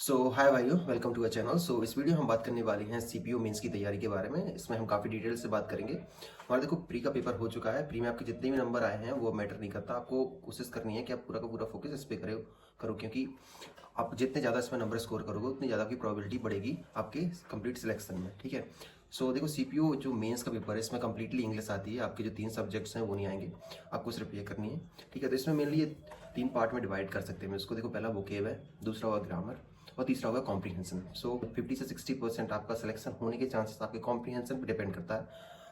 सो हाय भाइयों, welcome to a channel. सो इस video हम बात करने वाले हैं सीपीयू मेंस की तैयारी के बारे में। इसमें हम काफ़ी डिटेल से बात करेंगे। और देखो, प्री का पेपर हो चुका है। प्री में आपके जितने भी नंबर आए हैं वो मैटर नहीं करता। आपको कोशिश करनी है कि आप पूरा का पूरा फोकस इस पर करो, क्योंकि आप जितने ज़्यादा इसमें नंबर स्कोर करोगे उतनी ज़्यादा आपकी प्रोबेबिलिटी बढ़ेगी आपके कंप्लीट सिलेक्शन में। ठीक है। सो देखो, सीपीयू जो मेंस का पेपर है इसमें कंप्लीटली इंग्लिश आती है। आपके जो 3 सब्जेक्ट्स हैं वो नहीं आएंगे, आपको सिर्फ ये करनी है। ठीक है। तो इसमें मेनली 3 पार्ट में डिवाइड कर सकते हैं इसको। देखो, पहला वोकेब है, दूसरा हुआ ग्रामर और तीसरा होगा कॉम्प्रीहेंशन। सो 50 से 60% आपका सिलेक्शन होने के चांसेस आपके कॉम्प्रीहेंशन पर डिपेंड करता है।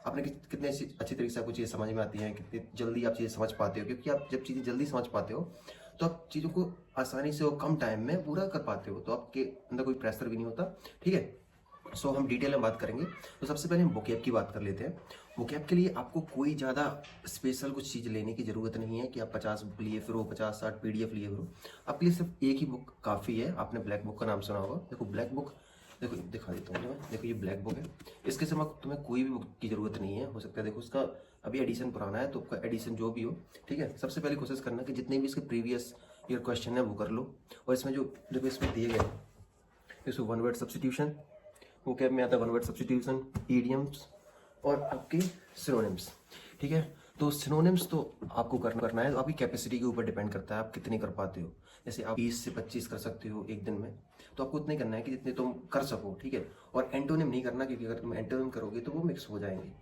आपने कितने अच्छी तरीके से आपको चीज़ें समझ में आती हैं, कितनी जल्दी आप चीज़ें समझ पाते हो। क्योंकि आप जब चीज़ें जल्दी समझ पाते हो तो आप चीज़ों को आसानी से और कम टाइम में पूरा कर पाते हो, तो आपके अंदर कोई प्रेशर भी नहीं होता। ठीक है। सो हम डिटेल में बात करेंगे। तो सबसे पहले हम वोकैब की बात कर लेते हैं। वोकैब के लिए आपको कोई ज़्यादा स्पेशल कुछ चीज़ लेने की ज़रूरत नहीं है कि आप 50 बुक लिए फिर 50-60 पीडीएफ लिए फिर। आपके लिए सिर्फ एक ही बुक काफ़ी है। आपने ब्लैक बुक का नाम सुना होगा। देखो, ब्लैक बुक, देखो दिखा देता हूँ मैं। देखो, ये ब्लैक बुक है। इसके सिवा तुम्हें कोई भी बुक की ज़रूरत नहीं है। हो सकता है देखो उसका अभी एडिशन पुराना है, तो आपका एडिशन जो भी हो। ठीक है। सबसे पहले कोशिश करना कि जितने भी इसके प्रीवियस ईयर क्वेश्चन है वो कर लो। और इसमें जो देखो इसमें दिए गए हैं, इसमें वन वर्ड सब्स्टिट्यूशन, वोकैब में आता है वन वर्ड सब्स्टिट्यूशन, ईडियम्स और आपके सिनोनिम्स। ठीक है। तो सिनोनिम्स तो आपको करना है, तो आपकी कैपेसिटी के ऊपर डिपेंड करता है आप कितने कर पाते हो। जैसे आप 20 से 25 कर सकते हो एक दिन में, तो आपको उतने करना है कि जितने तुम कर सको। ठीक है। और एंटोनिम नहीं करना, क्योंकि अगर तुम एंटोनिम करोगे तो वो मिक्स हो जाएंगे।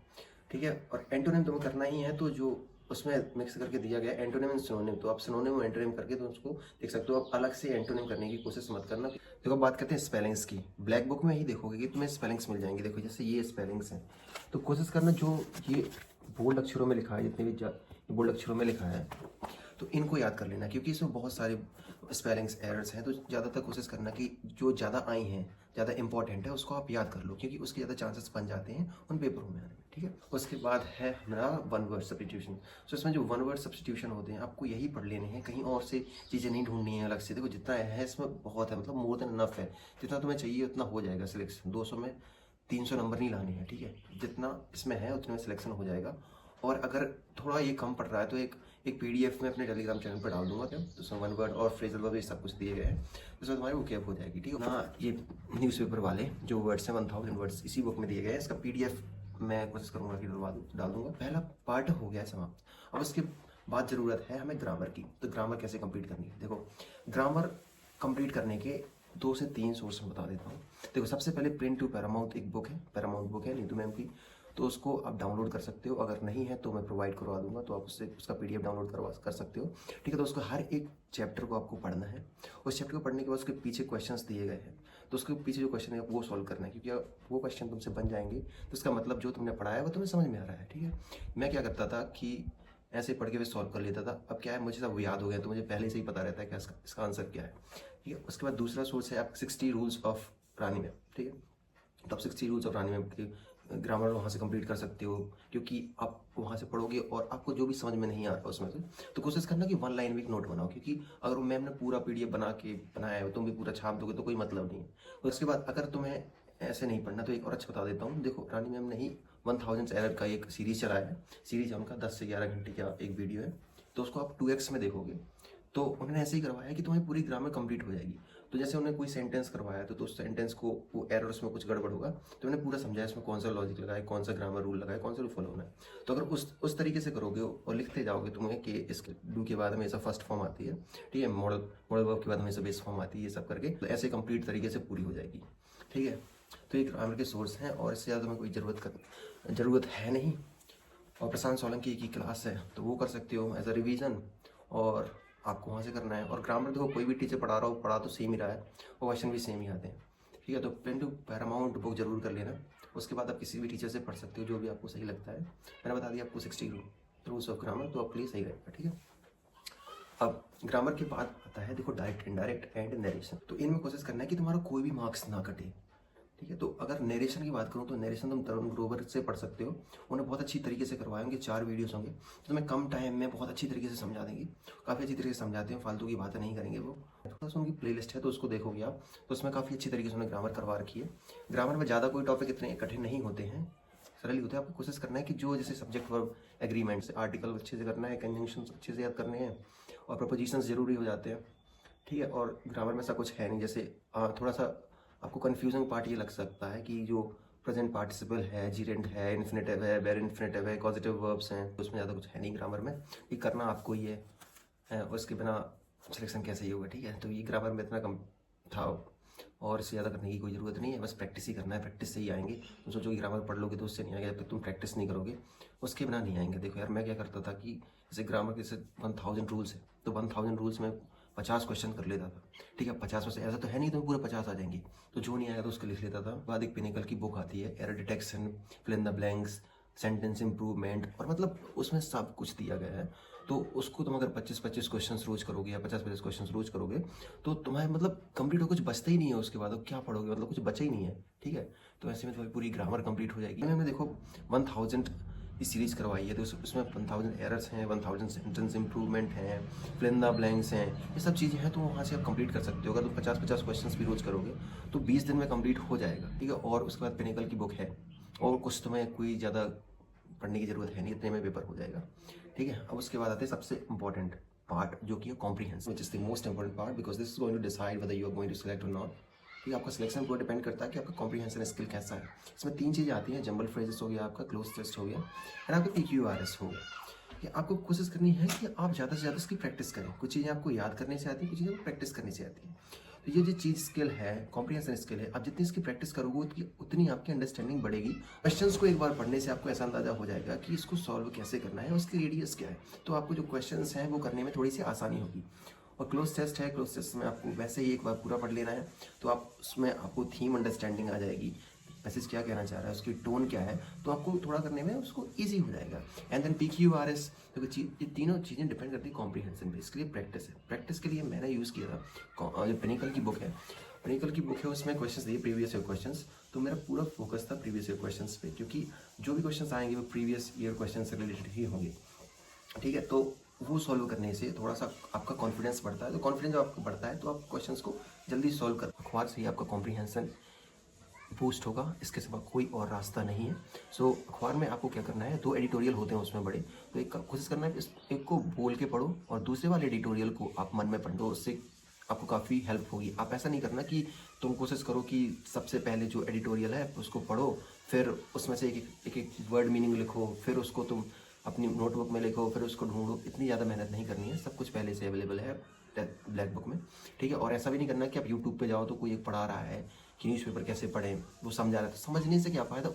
ठीक है। और एंटोनिम तुम्हें करना ही है, तो जो उसमें मिक्स करके दिया गया एंटोनिम एंड सिनोनिम, तो आप सिनोनिम और एंटोनिम करके तो उसको देख सकते हो। आप अलग से एंटोनिम करने की कोशिश मत करना। देखो, बात करते हैं स्पेलिंग्स की। ब्लैक बुक में ही देखोगे कि तुम्हें स्पेलिंग्स मिल जाएंगे। देखो, जैसे ये स्पेलिंग्स हैं, तो कोशिश करना जो ये बोल्ड अक्षरों में लिखा है, जितने भी बोल्ड अक्षरों में लिखा है, तो इनको याद कर लेना, क्योंकि इसमें बहुत सारे स्पेलिंग्स एरर्स हैं। तो ज़्यादातर कोशिश करना कि जो ज़्यादा आई हैं, ज़्यादा इंपॉर्टेंट है, उसको आप याद कर लो, क्योंकि उसके ज़्यादा चांसेस बन जाते हैं उन पेपरों में आने में। ठीक है। उसके बाद है हमारा वन वर्ड सब्स्टिट्यूशन। तो इसमें जो वन वर्ड सब्स्टिट्यूशन होते हैं आपको यही पढ़ लेने हैं, कहीं और से चीज़ें नहीं ढूंढनी है अलग से। देखो, जितना है इसमें बहुत है, मतलब मोर देन इनफ है। जितना तुम्हें चाहिए उतना हो जाएगा सिलेक्शन। 200 में 300 नंबर नहीं लाने हैं। ठीक है। जितना इसमें है उतने में सिलेक्शन हो जाएगा। और अगर थोड़ा ये कम पड़ रहा है तो एक एक पीडीएफ में अपने टेलीग्राम चैनल पर डाल दूंगा, क्या तो उसमें वन वर्ड और फ्रेजल वर्ब ये सब कुछ दिए गए हैं। उसमें तुम्हारी वोकैब हो जाएगी। ठीक है ना। ये न्यूज़पेपर वाले जो वर्ड्स हैं 1000 वर्ड्स इसी बुक में दिए गए हैं। इसका पीडीएफ मैं कोशिश करूंगा कि डाल दूंगा। पहला पार्ट हो गया समाप्त। अब उसके बाद ज़रूरत है हमें ग्रामर की। तो ग्रामर कैसे कंप्लीट करनी है? देखो, ग्रामर कंप्लीट करने के 2 से 3 सोर्स में बता देता हूँ। देखो, सबसे पहले प्रिंट टू पैरामाउंट एक बुक है, पैरामाउंट बुक है नीतू मैम की। तो उसको आप डाउनलोड कर सकते हो। अगर नहीं है तो मैं प्रोवाइड करवा दूंगा, तो आप उससे उसका पीडीएफ डाउनलोड कर सकते हो। ठीक है। तो उसको हर एक चैप्टर को आपको पढ़ना है। उस चैप्टर को पढ़ने के बाद उसके पीछे क्वेश्चंस दिए गए हैं, तो उसके पीछे जो क्वेश्चन है वो सॉल्व करना है, क्योंकि वो क्वेश्चन तुमसे बन जाएंगे तो इसका मतलब जो तुमने पढ़ा है वो तुम्हें समझ में आ रहा है। ठीक है। मैं क्या करता था कि ऐसे पढ़ के मैं सॉल्व कर लेता था। अब क्या है, मुझे सब याद हो गया, तो मुझे पहले से ही पता रहता है कि इसका आंसर क्या है। ठीक है। उसके बाद दूसरा सोर्स है आप 60 रूल्स ऑफ रानी मैम। ठीक है। तो आप 60 रूल्स ऑफ रानी मैम की ग्रामर वहाँ से कंप्लीट कर सकते हो, क्योंकि आप वहाँ से पढ़ोगे और आपको जो भी समझ में नहीं आ रहा उसमें से, तो कोशिश करना कि 1 लाइन में एक नोट बनाओ, क्योंकि अगर मैम ने पूरा पीडीएफ बनाया है तुम भी पूरा छाप दोगे तो कोई मतलब नहीं है। तो उसके बाद अगर तुम्हें ऐसे नहीं पढ़ना तो एक और अच्छा बता देता हूँ। देखो, रानी मैम ने ही 1000 एरर का एक सीरीज चलाया है। सीरीज है उनका 10 से 11 घंटे का एक वीडियो है। तो उसको आप 2x में देखोगे तो उन्होंने ऐसे ही करवाया है कि तुम्हारी पूरी ग्रामर कंप्लीट हो जाएगी। तो जैसे उन्होंने कोई सेंटेंस करवाया तो उस सेंटेंस को वो एरर उसमें कुछ गड़बड़ होगा, तो उन्होंने पूरा समझाया इसमें कौन सा लॉजिक लगाए, कौन सा ग्रामर रूल लगाए, कौन सा रूल फॉलो होना है। तो अगर उस तरीके से करोगे और लिखते जाओगे तुम्हें कि इसके डू के बाद हमेशा फर्स्ट फॉर्म आती है। ठीक है। मॉडल वर्ब के बाद हमेशा बेस फॉर्म आती है। ये सब करके तो ऐसे कंप्लीट तरीके से पूरी हो जाएगी। ठीक है। तो ये ग्रामर के सोर्स हैं और इससे ज़्यादा तुम्हें कोई ज़रूरत है नहीं। और प्रशांत सोलंकी की क्लास है तो वो कर सकते हो एज अ रिवीजन, और आपको वहाँ से करना है। और ग्रामर देखो, कोई भी टीचर पढ़ा रहा हो, पढ़ा तो सेम ही रहा है, वो क्वेश्चन भी सेम ही आते हैं। ठीक है। तो प्रिंट टू पैरामाउंट बुक जरूर कर लेना। उसके बाद आप किसी भी टीचर से पढ़ सकते हो जो भी आपको सही लगता है। मैंने बता दिया आपको 60 रूल्स ऑफ ग्रामर, तो आपके लिए सही रहेगा। ठीक है। अब ग्रामर के बाद आता है देखो डायरेक्ट, इनडायरेक्ट एंड नरेशन। तो इनमें कोशिश करना है कि तुम्हारा कोई भी मार्क्स ना कटे। ठीक है। तो अगर नरेशन की बात करूँ तो नरेशन तुम तरुण ग्रोवर से पढ़ सकते हो। उन्हें बहुत अच्छी तरीके से करवाएंगे, 4 वीडियोस होंगे तो तुम्हें कम टाइम में बहुत अच्छी तरीके से समझा देंगे। काफ़ी अच्छी तरीके से समझाते हैं, फालतू की बातें नहीं करेंगे वो। थोड़ा सा उनकी प्लेलिस्ट है तो उसको देखोगे आप, तो उसमें काफ़ी अच्छी तरीके से उन्होंने ग्रामर करवा रखी है। ग्रामर में ज़्यादा कोई टॉपिक इतने कठिन नहीं होते हैं, सरल ही होते हैं। आपको कोशिश करना है कि जो जैसे सब्जेक्ट वर्ब एग्रीमेंट्स आर्टिकल अच्छे से करना है, कंजंक्शन अच्छे से याद करने हैं, और प्रपोजिशंस जरूरी हो जाते हैं। ठीक है। और ग्रामर में ऐसा कुछ है नहीं, जैसे थोड़ा सा आपको कन्फ्यूजिंग पार्ट ये लग सकता है कि जो प्रेजेंट पार्टिसिपल है, जीरेंट है, इन्फिनेटिव है, वेर इन्फिनेटिव है, कॉजिटिव वर्ब्स हैं, तो उसमें ज़्यादा कुछ है नहीं ग्रामर में। ये करना आपको ही है, उसके बिना सिलेक्शन कैसे ही होगा। ठीक है, तो ये ग्रामर में इतना कम था और इससे ज़्यादा करने की कोई ज़रूरत नहीं है, बस प्रैक्टिस ही करना है, प्रैक्टिस से ही आएंगे। तुम सोचो कि ग्रामर पढ़ लोगे तो उससे नहीं आएगा, जब तक तुम प्रैक्टिस नहीं करोगे उसके बिना नहीं आएंगे। देखो यार, मैं क्या करता था कि जैसे ग्रामर के जैसे 1000 रूल्स है, तो 1000 रूल्स में 50 क्वेश्चन कर लेता था। ठीक है, 50 में से ऐसा तो है नहीं तो पूरे 50 आ जाएंगे, तो जो नहीं आएगा तो उसको लिख लेता था। बाद एक पिनिकल की बुक आती है, error detection, fill in the blanks, sentence improvement, और मतलब उसमें सब कुछ दिया गया है। तो उसको तुम अगर 25-25 क्वेश्चन रोज करोगे या 50-50 क्वेश्चन रोज करोगे तो तुम्हारे मतलब कंप्लीट हो, कुछ बचता ही नहीं है उसके बाद, तो क्या पढ़ोगे, मतलब कुछ बचा ही नहीं है। ठीक है, तो ऐसे में तुम्हारी पूरी ग्रामर कंप्लीट हो जाएगी। मैंने देखो 1000 इस सीरीज करवाई है, तो उसमें 1000 एरर्स हैं, 1000 सेंटेंस इंप्रूवमेंट हैं, फिल इन द ब्लैंक्स हैं, ये सब चीज़ें हैं, तो वहाँ से आप कंप्लीट कर सकते हो। अगर तुम 50-50 क्वेश्चन भी रोज करोगे तो 20 दिन में कंप्लीट हो जाएगा। ठीक है, और उसके बाद पिनिकल की बुक है, और कुछ तुम्हें कोई ज़्यादा पढ़ने की जरूरत है नहीं, इतने में पेपर हो जाएगा। ठीक है, अब उसके बाद आते हैं सबसे इंपॉर्टेंट पार्ट, जो कि है comprehension, which is the most important part, because this is going to decide whether you are going to select or not. ठीक है, आपका सिलेक्शन पर डिपेंड करता है कि आपका कॉम्प्रीहेंशन स्किल कैसा है। इसमें 3 चीज़ें आती हैं, जंबल फ्रेजेस हो गया, आपका क्लोज टेस्ट हो गया, और आपका PQRS हो गया। कि आपको कोशिश करनी है कि आप ज़्यादा से ज़्यादा इसकी प्रैक्टिस करें। कुछ चीज़ें आपको याद करने से आती हैं, कुछ चीज़ें आपको प्रैक्टिस करने से आती हैं। तो ये जो चीज़ स्किल है, कॉम्प्रीहेंशन स्किल है, आप जितनी इसकी प्रैक्टिस करोगे उतनी आपकी अंडरस्टैंडिंग बढ़ेगी। क्वेश्चंस को एक बार पढ़ने से आपको ऐसा अंदाजा हो जाएगा कि इसको सॉल्व कैसे करना है, उसकी रेडियस क्या है, तो आपको जो क्वेश्चंस हैं वो करने में थोड़ी सी आसानी होगी। और क्लोज टेस्ट है, क्लोज टेस्ट में आपको वैसे ही एक बार पूरा पढ़ लेना है, तो आप उसमें आपको थीम अंडरस्टैंडिंग आ जाएगी, मैसेज क्या कहना चाह रहा है, उसकी टोन क्या है, तो आपको थोड़ा करने में उसको ईजी हो जाएगा। एंड देन PQRS, तो ये तीनों चीज़ें डिपेंड करती है कॉम्प्रीहेंशन पे। इसके लिए प्रैक्टिस है। प्रैक्टिस के लिए मैंने यूज़ किया था, जो पिनिकल की बुक है, पिनिकल की बुक है, उसमें क्वेश्चंस दिए प्रीवियस ईयर क्वेश्चंस, तो मेरा पूरा फोकस था प्रीवियस ईयर क्वेश्चंस पे, क्योंकि जो भी क्वेश्चंस आएंगे वो प्रीवियस ईयर क्वेश्चन से रिलेटेड ही होंगे। ठीक है, तो वो सॉल्व करने से थोड़ा सा आपका कॉन्फिडेंस बढ़ता है, तो कॉन्फिडेंस जब आपको बढ़ता है तो आप क्वेश्चंस को जल्दी सॉल्व कर। अखबार से ही आपका कॉम्प्रीहेंशन बूस्ट होगा, इसके सिवा कोई और रास्ता नहीं है। सो अखबार में आपको क्या करना है, 2 एडिटोरियल होते हैं उसमें बड़े, तो एक कोशिश करना है कि एक को बोल के पढ़ो और दूसरे वाले एडिटोरियल को आप मन में पढ़ो, उससे आपको काफ़ी हेल्प होगी। आप ऐसा नहीं करना कि तुम कोशिश करो कि सबसे पहले जो एडिटोरियल है उसको पढ़ो, फिर उसमें से एक वर्ड मीनिंग लिखो, फिर उसको तुम अपनी नोटबुक में लिखो, फिर उसको ढूंढो। इतनी ज़्यादा मेहनत नहीं करनी है, सब कुछ पहले से अवेलेबल है ब्लैक बुक में। ठीक है, और ऐसा भी नहीं करना कि आप यूट्यूब पे जाओ तो कोई एक पढ़ा रहा है कि न्यूज़पेपर कैसे पढ़ें, वो समझा रहा है, तो समझने से क्या फ़ायदा,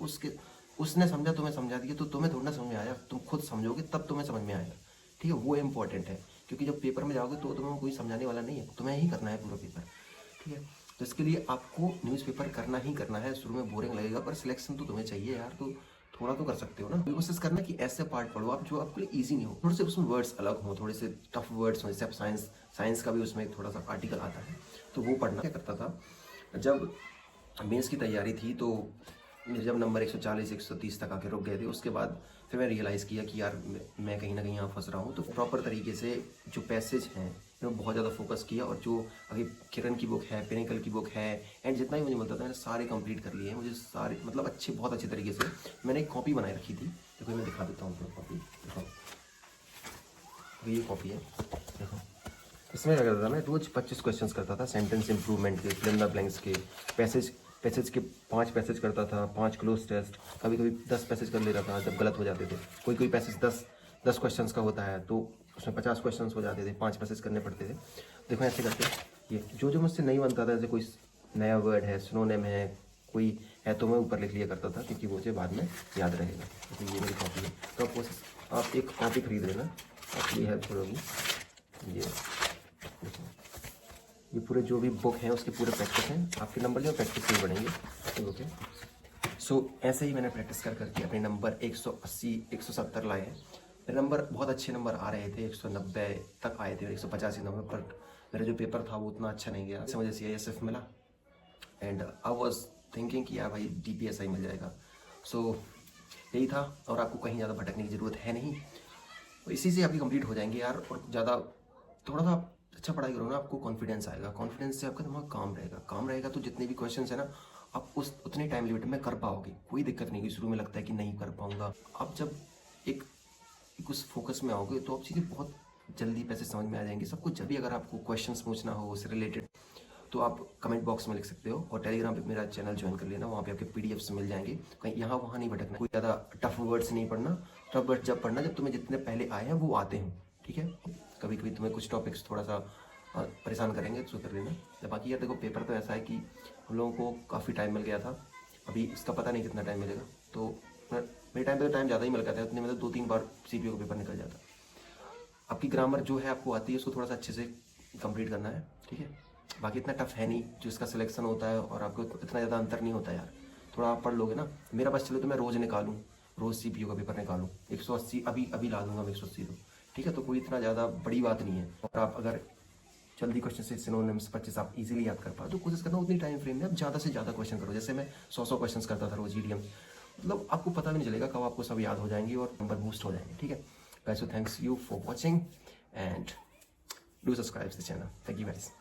उसने समझा, तुम्हें समझा दिया, तो तुम्हें थोड़ा ना समझ में आया, तुम खुद समझोगे तब तुम्हें समझ में आएगा। ठीक है, वो इंपॉर्टेंट है, क्योंकि जब पेपर में जाओगे तो तुम्हें कोई समझाने वाला नहीं है, तुम्हें ही करना है पूरा पेपर। ठीक है, तो इसके लिए आपको न्यूज़पेपर करना ही करना है। शुरू में बोरिंग लगेगा, पर सिलेक्शन तो तुम्हें चाहिए यार, तो थोड़ा तो कर सकते हो ना। कोशिश करना कि ऐसे पार्ट पढ़ो आप जो आपके लिए इजी नहीं हो, थोड़े से उसमें वर्ड्स अलग हो, थोड़े से टफ वर्ड्स हो, जैसे आप साइंस का भी उसमें थोड़ा सा आर्टिकल आता है, तो वो पढ़ना। क्या करता था, जब मेंस की तैयारी थी तो मेरे जब नंबर 140-130 तक आके रुक गए थे, उसके बाद फिर मैं रियलाइज़ किया कि यार मैं कहीं ना कहीं यहाँ फंस रहा हूँ। तो प्रॉपर तरीके से जो पैसेज हैं मैं बहुत ज़्यादा फोकस किया, और जो अभी किरण की बुक है, पिनिकल की बुक है, एंड जितना ही मुझे मिलता था मैंने सारे कंप्लीट कर लिए हैं। मुझे सारे मतलब बहुत अच्छे तरीके से मैंने एक कॉपी बनाई रखी थी। देखो मैं दिखा देता हूँ कॉपी, देखो ये कॉपी है, देखो इसमें क्या करता था, मैं रोज 25 क्वेश्चंस करता था, सेंटेंस इंप्रूवमेंट के, फिल इन द ब्लैंक्स के, पैसेज के 5 पैसेज करता था, 5 क्लोज टेस्ट, कभी कभी 10 पैसेज कर लेता था जब गलत हो जाते थे। कोई पैसेज 10 क्वेश्चंस का होता है तो उसमें 50 क्वेश्चंस हो जाते थे, 5 पैसेज करने पड़ते थे। देखो ऐसे करके ये जो मुझसे नहीं बनता था, जैसे कोई नया वर्ड है, सिनोनिम है, कोई है, तो मैं ऊपर लिख लिया करता था, क्योंकि मुझे बाद में याद रहेगा। तो ये मेरी कॉपी है, तो आप एक कॉपी खरीद लेना, आपकी हेल्पफुल होगी। ये पूरे जो भी बुक हैं उसके पूरे प्रैक्टिस हैं, आपके नंबर जो प्रैक्टिस से ही बढ़ेंगे। ओके, सो ऐसे ही मैंने प्रैक्टिस कर करके अपने नंबर 180-170 लाए हैं। मेरे नंबर बहुत अच्छे नंबर आ रहे थे, 190 तक आए थे, 185 नंबर, पर मेरा जो पेपर था वो उतना अच्छा नहीं गया। इस वजह से CISF मिला, एंड आई वॉज थिंकिंग कि यार भाई DPSI मिल जाएगा। सो यही था, और आपको कहीं ज़्यादा भटकने की ज़रूरत है नहीं, इसी से आपकी कंप्लीट हो जाएंगे यार। और ज़्यादा थोड़ा सा अच्छा पढ़ाई करो ना, आपको कॉन्फिडेंस आएगा, कॉन्फिडेंस से आपका दिमाग काम रहेगा, तो जितने भी क्वेश्चन है ना आप उतने टाइम लिमिट में कर पाओगे, कोई दिक्कत नहीं। शुरू में लगता है कि नहीं कर पाऊंगा, आप जब एक उस फोकस में आओगे तो आप चीज़ें बहुत जल्दी पैसे समझ में आ जाएंगे सब कुछ। जब भी अगर आपको क्वेश्चंस पूछना हो उससे रिलेटेड तो आप कमेंट बॉक्स में लिख सकते हो, और टेलीग्राम पे मेरा चैनल ज्वाइन कर लेना, वहाँ पे आपके पीडीएफ्स मिल जाएंगे। कहीं यहाँ वहाँ नहीं भटकना, कोई ज़्यादा टफ वर्ड्स नहीं पढ़ना। टफ वर्ड्स जब पढ़ना जब तुम्हें जितने पहले आए हैं वो आते हैं, ठीक है। कभी कभी तुम्हें कुछ टॉपिक्स थोड़ा सा परेशान करेंगे तो कर लेना। बाकी यार देखो, पेपर तो ऐसा है कि हम लोगों को काफ़ी टाइम मिल गया था, अभी इसका पता नहीं कितना टाइम मिलेगा। तो मेरे टाइम पे तो टाइम ज़्यादा ही मिल गया था, उतने में तो 2-3 बार सीपीओ का पेपर निकल जाता। आपकी ग्रामर जो है आपको आती है उसको थोड़ा सा अच्छे से कंप्लीट करना है, ठीक है। बाकी इतना टफ है नहीं, जो इसका सिलेक्शन होता है और आपको इतना ज़्यादा अंतर नहीं होता यार, थोड़ा आप पढ़ लोगे ना। मेरा बस चलो तो मैं रोज़ निकालूँ, रोज़ सीपीओ का पेपर निकालूँ 180, अभी ला दूंगा मैं 180 तो, ठीक है। तो कोई इतना ज़्यादा बड़ी बात नहीं है। और आप अगर जल्दी क्वेश्चन से सिनोनिम्स 25 आप इजीली याद कर पाओ तो कोशिश करना उतनी टाइम फ्रेम में आप ज़्यादा से ज़्यादा क्वेश्चन करो। जैसे मैं 100 क्वेश्चन करता था रोज ईडीएम, मतलब आपको पता भी नहीं चलेगा कब आपको सब याद हो जाएंगे और नंबर बूस्ट हो जाएंगे, ठीक है guys. So thanks you for watching and do subscribe this channel. Thank you guys.